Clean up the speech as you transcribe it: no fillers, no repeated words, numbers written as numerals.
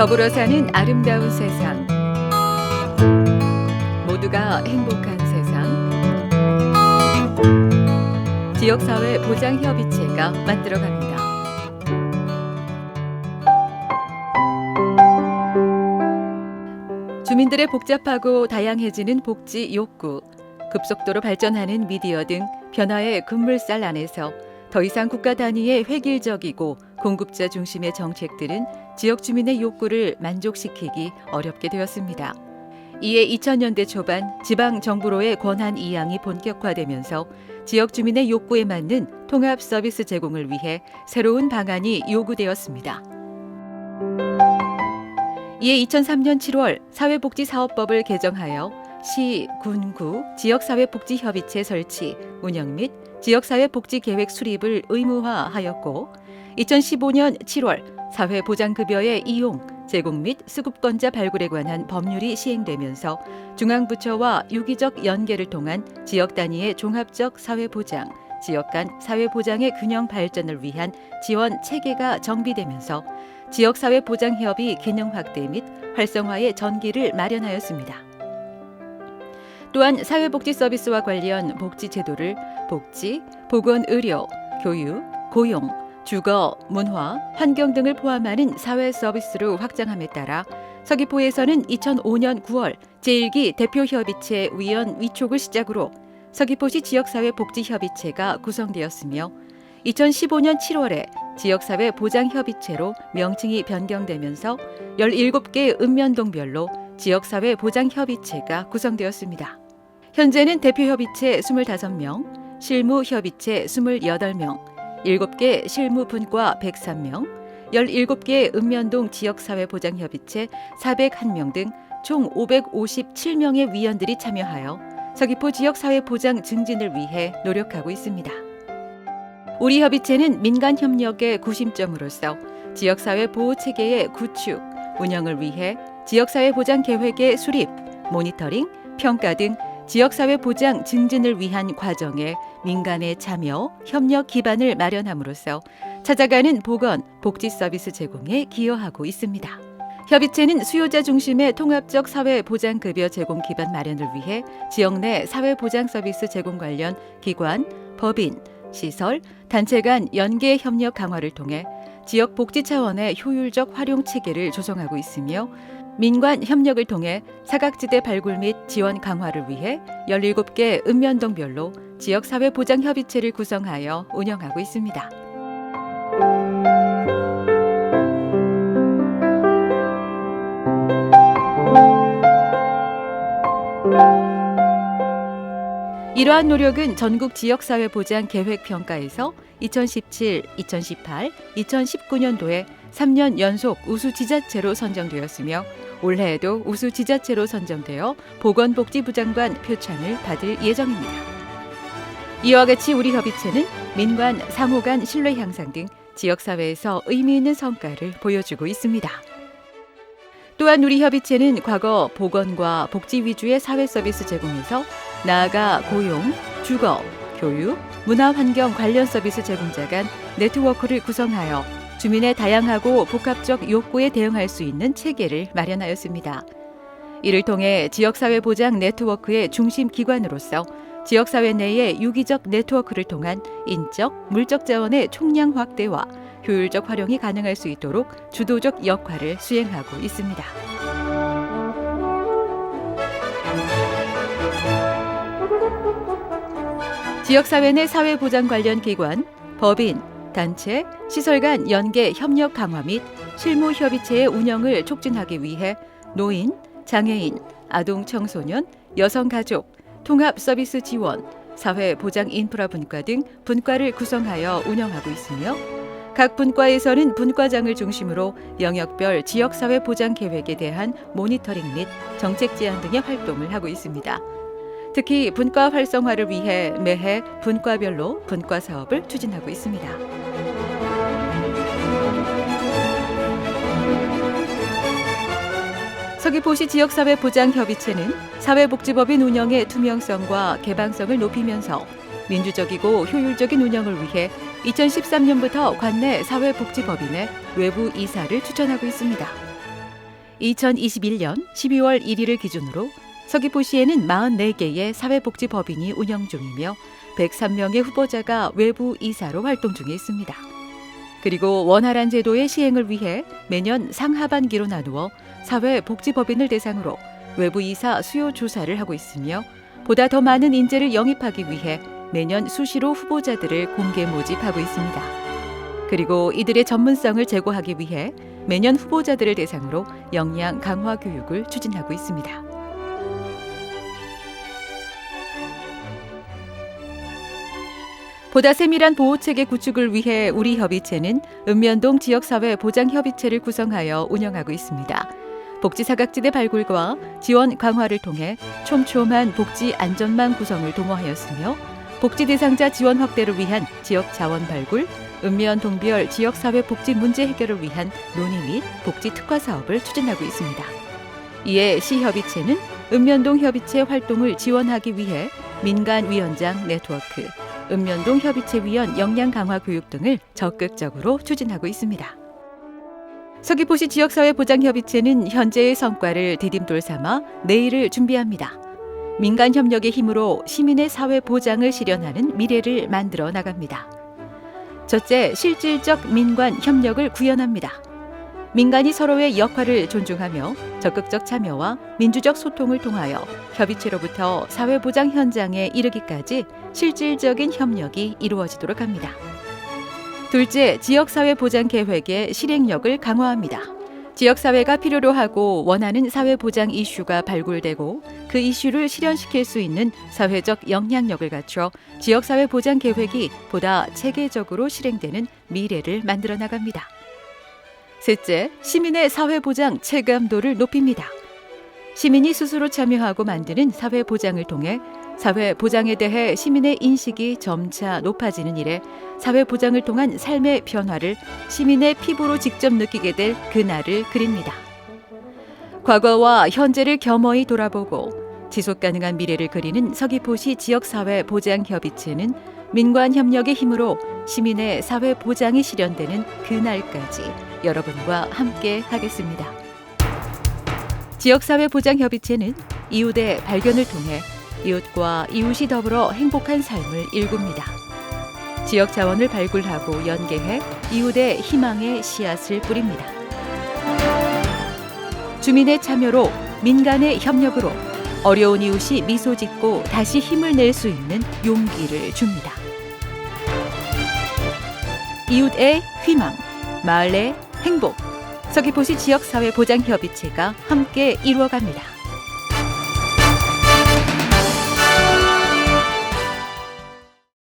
더불어 사는 아름다운 세상, 모두가 행복한 세상, 지역사회 보장협의체가 만들어갑니다. 주민들의 복잡하고 다양해지는 복지 욕구, 급속도로 발전하는 미디어 등 변화의 급물살 안에서 더 이상 국가 단위의 획일적이고 공급자 중심의 정책들은 지역 주민의 욕구를 만족시키기 어렵게 되었습니다. 이에 2000년대 초반 지방 정부로의 권한 이양이 본격화되면서 지역 주민의 욕구에 맞는 통합 서비스 제공을 위해 새로운 방안이 요구되었습니다. 이에 2003년 7월 사회복지사업법을 개정하여 시, 군, 구 지역사회복지협의체 설치, 운영 및 지역사회복지계획 수립을 의무화하였고 2015년 7월 사회보장급여의 이용, 제공 및 수급권자 발굴에 관한 법률이 시행되면서 중앙부처와 유기적 연계를 통한 지역 단위의 종합적 사회보장, 지역 간 사회보장의 균형 발전을 위한 지원 체계가 정비되면서 지역사회보장협의 기능 확대 및 활성화의 전기를 마련하였습니다. 또한 사회복지 서비스와 관련 복지 제도를 복지, 보건, 의료, 교육, 고용, 주거, 문화, 환경 등을 포함하는 사회 서비스로 확장함에 따라 서귀포에서는 2005년 9월 제1기 대표협의체 위원 위촉을 시작으로 서귀포시 지역사회복지협의체가 구성되었으며 2015년 7월에 지역사회보장협의체로 명칭이 변경되면서 17개 읍면동별로 지역사회보장협의체가 구성되었습니다. 현재는 대표협의체 25명, 실무협의체 28명, 7개 실무분과 103명, 17개 읍면동 지역사회보장협의체 401명 등 총 557명의 위원들이 참여하여 서귀포 지역사회보장 증진을 위해 노력하고 있습니다. 우리 협의체는 민간협력의 구심점으로서 지역사회 보호체계의 구축, 운영을 위해 지역사회보장계획의 수립, 모니터링, 평가 등 지역사회보장 증진을 위한 과정에 민간의 참여, 협력 기반을 마련함으로써 찾아가는 보건, 복지 서비스 제공에 기여하고 있습니다. 협의체는 수요자 중심의 통합적 사회보장급여 제공 기반 마련을 위해 지역 내 사회보장 서비스 제공 관련 기관, 법인, 시설, 단체 간 연계 협력 강화를 통해 지역 복지 차원의 효율적 활용 체계를 조성하고 있으며 민관 협력을 통해 사각지대 발굴 및 지원 강화를 위해 17개 읍면동별로 지역사회보장협의체를 구성하여 운영하고 있습니다. 이러한 노력은 전국 지역사회보장계획평가에서 2017, 2018, 2019년도에 3년 연속 우수지자체로 선정되었으며 올해에도 우수지자체로 선정되어 보건복지부 장관 표창을 받을 예정입니다. 이와 같이 우리 협의체는 민관, 상호 간 신뢰 향상 등 지역사회에서 의미 있는 성과를 보여주고 있습니다. 또한 우리 협의체는 과거 보건과 복지 위주의 사회 서비스 제공에서 나아가 고용, 주거, 교육, 문화환경 관련 서비스 제공자 간 네트워크를 구성하여 주민의 다양하고 복합적 욕구에 대응할 수 있는 체계를 마련하였습니다. 이를 통해 지역사회보장 네트워크의 중심 기관으로서 지역사회 내의 유기적 네트워크를 통한 인적, 물적 자원의 총량 확대와 효율적 활용이 가능할 수 있도록 주도적 역할을 수행하고 있습니다. 지역사회 내 사회보장 관련 기관, 법인, 단체, 시설 간 연계 협력 강화 및 실무협의체의 운영을 촉진하기 위해 노인, 장애인, 아동 청소년, 여성가족, 통합서비스 지원, 사회보장 인프라 분과 등 분과를 구성하여 운영하고 있으며 각 분과에서는 분과장을 중심으로 영역별 지역사회보장 계획에 대한 모니터링 및 정책 제안 등의 활동을 하고 있습니다. 특히 분과 활성화를 위해 매해 분과별로 분과 사업을 추진하고 있습니다. 서귀포시 지역사회보장협의체는 사회복지법인 운영의 투명성과 개방성을 높이면서 민주적이고 효율적인 운영을 위해 2013년부터 관내 사회복지법인의 외부 이사를 추천하고 있습니다. 2021년 12월 1일을 기준으로 서귀포시에는 44개의 사회복지법인이 운영 중이며 103명의 후보자가 외부 이사로 활동 중에 있습니다. 그리고 원활한 제도의 시행을 위해 매년 상하반기로 나누어 사회복지법인을 대상으로 외부 이사 수요 조사를 하고 있으며 보다 더 많은 인재를 영입하기 위해 매년 수시로 후보자들을 공개 모집하고 있습니다. 그리고 이들의 전문성을 제고하기 위해 매년 후보자들을 대상으로 역량 강화 교육을 추진하고 있습니다. 보다 세밀한 보호체계 구축을 위해 우리 협의체는 읍면동 지역사회 보장협의체를 구성하여 운영하고 있습니다. 복지사각지대 발굴과 지원 강화를 통해 촘촘한 복지 안전망 구성을 도모하였으며 복지 대상자 지원 확대를 위한 지역 자원 발굴, 읍면 동별 지역사회 복지 문제 해결을 위한 논의 및 복지 특화 사업을 추진하고 있습니다. 이에 시협의체는 읍면동 협의체 활동을 지원하기 위해 민간위원장 네트워크, 읍면동 협의체 위원 역량 강화 교육 등을 적극적으로 추진하고 있습니다. 서귀포시 지역사회 보장협의체는 현재의 성과를 디딤돌 삼아 내일을 준비합니다. 민간 협력의 힘으로 시민의 사회 보장을 실현하는 미래를 만들어 나갑니다. 첫째, 실질적 민관 협력을 구현합니다. 민간이 서로의 역할을 존중하며 적극적 참여와 민주적 소통을 통하여 협의체로부터 사회보장 현장에 이르기까지 실질적인 협력이 이루어지도록 합니다. 둘째, 지역사회보장 계획의 실행력을 강화합니다. 지역사회가 필요로 하고 원하는 사회보장 이슈가 발굴되고 그 이슈를 실현시킬 수 있는 사회적 역량력을 갖춰 지역사회보장 계획이 보다 체계적으로 실행되는 미래를 만들어 나갑니다. 셋째, 시민의 사회보장 체감도를 높입니다. 시민이 스스로 참여하고 만드는 사회보장을 통해 사회보장에 대해 시민의 인식이 점차 높아지는 일에 사회보장을 통한 삶의 변화를 시민의 피부로 직접 느끼게 될 그날을 그립니다. 과거와 현재를 겸허히 돌아보고 지속가능한 미래를 그리는 서귀포시 지역사회보장협의체는 민관협력의 힘으로 시민의 사회보장이 실현되는 그날까지 여러분과 함께 하겠습니다. 지역사회보장협의체는 이웃의 발견을 통해 이웃과 이웃이 더불어 행복한 삶을 일굽니다. 지역 자원을 발굴하고 연계해 이웃의 희망의 씨앗을 뿌립니다. 주민의 참여로 민간의 협력으로 어려운 이웃이 미소 짓고 다시 힘을 낼 수 있는 용기를 줍니다. 이웃의 희망, 마을의 행복, 서귀포시 지역사회보장협의체가 함께 이루어갑니다.